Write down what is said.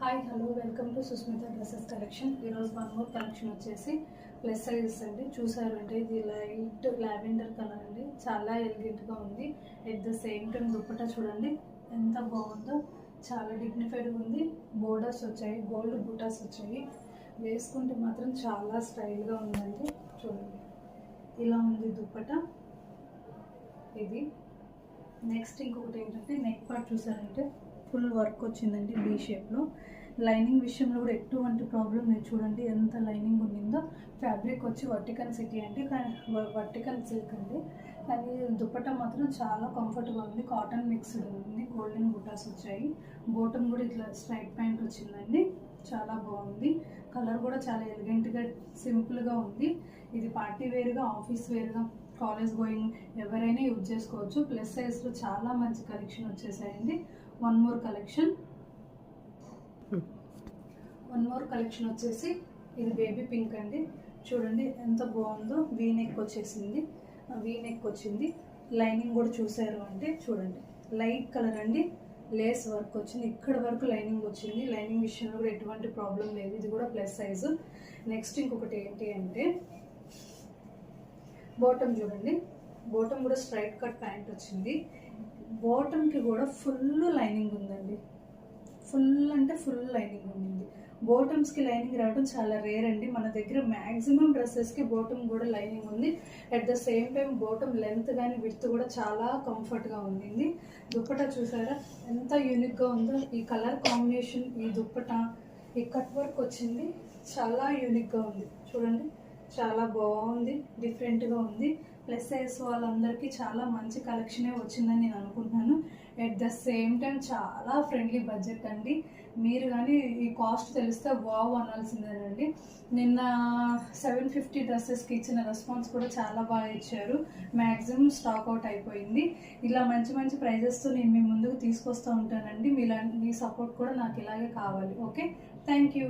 Hi hello welcome to Susmita dresses collection. ఈరోజు one more collection వచ్చేసి plus sizes అండి. చూసారంటే ఇది లైట్ లావెండర్ కలర్ అండి, చాలా ఎలిగెంట్గా ఉంది. At the same time dupatta చూడండి ఎంత బాగుందో, చాలా డిగ్నిఫైడ్గా ఉంది. బోర్డర్స్ వచ్చాయి, గోల్డ్ బూటాస్ వచ్చాయి. వేసుకుంటే మాత్రం చాలా స్టైల్గా ఉందండి. చూడండి ఇలా ఉంది దుప్పట్టా. ఇది నెక్స్ట్ ఇంకొకటి ఏంటంటే నెక్ పార్ట్ చూసారంటే ఫుల్ వర్క్ వచ్చిందండి బీ షేప్లో. లైనింగ్ విషయంలో కూడా ఎటువంటి ప్రాబ్లం లేదు. చూడండి ఎంత లైనింగ్ ఉండిందో. ఫ్యాబ్రిక్ వచ్చి వర్టికల్ సిటీ అండి, కానీ వర్టికల్ సిల్క్ అండి, కానీ దుప్పట్టా మాత్రం చాలా కంఫర్ట్గా ఉంది. కాటన్ మిక్స్డ్ ఉంది, గోల్డెన్ బుటాస్ వచ్చాయి. బోటం కూడా ఇట్లా స్ట్రైట్ ప్యాంట్ వచ్చిందండి, చాలా బాగుంది. కలర్ కూడా చాలా ఎలిగెంట్గా సింపుల్గా ఉంది. ఇది పార్టీ వేర్గా, ఆఫీస్ వేర్గా, కాలేజ్ గోయింగ్ ఎవరైనా యూజ్ చేసుకోవచ్చు. ప్లస్ సైజ్లో చాలా మంచి కలెక్షన్ వచ్చేసాయండి. వన్ మోర్ కలెక్షన్ వచ్చేసి ఇది బేబీ పింక్ అండి. చూడండి ఎంత బాగుందో. వీ నెక్ వచ్చేసింది, వీ నెక్ వచ్చింది. లైనింగ్ కూడా చూసారు అంటే చూడండి లైట్ కలర్ అండి, లేస్ వర్క్ వచ్చింది. ఇక్కడ వరకు లైనింగ్ వచ్చింది. లైనింగ్ విషయంలో కూడా ఎటువంటి ప్రాబ్లం లేదు. ఇది కూడా ప్లస్ సైజు. నెక్స్ట్ ఇంకొకటి ఏంటి అంటే బాటమ్ చూడండి. బాటమ్ కూడా స్ట్రైట్ కట్ ప్యాంట్ వచ్చింది. బాటమ్కి కూడా ఫుల్ లైనింగ్ ఉందండి. ఫుల్ అంటే ఫుల్ లైనింగ్ ఉంది. బాటమ్స్కి లైనింగ్ రావడం చాలా రేర్ అండి. మన దగ్గర మ్యాక్సిమం డ్రెస్సెస్కి బాటమ్ కూడా లైనింగ్ ఉంది. At the same time bottom length కానీ విడ్త్ కూడా చాలా కంఫర్ట్గా ఉంది. దుప్పటా చూసారా ఎంత యూనిక్గా ఉందో. ఈ కలర్ కాంబినేషన్, ఈ దుప్పటా, ఈ కట్ వర్క్ వచ్చింది, చాలా యూనిక్గా ఉంది. చూడండి చాలా బాగుంది, డిఫరెంట్గా ఉంది. ప్లస్ సైజ్ వాళ్ళందరికీ చాలా మంచి కలెక్షనే వచ్చిందని నేను అనుకుంటున్నాను. ఎట్ ద సేమ్ టైం చాలా ఫ్రెండ్లీ బడ్జెట్ అండి. మీరు కానీ ఈ కాస్ట్ తెలిస్తే వావ్ అనాల్సిందేనండి. నిన్న 750 డ్రెస్సెస్కి ఇచ్చిన రెస్పాన్స్ కూడా చాలా బాగా ఇచ్చారు. మ్యాక్సిమం స్టాక్ అవుట్ అయిపోయింది. ఇలా మంచి మంచి ప్రైజెస్తో నేను మీ ముందుకు తీసుకొస్తూ ఉంటానండి. మీ సపోర్ట్ కూడా నాకు ఇలాగే కావాలి. Okay, thank you.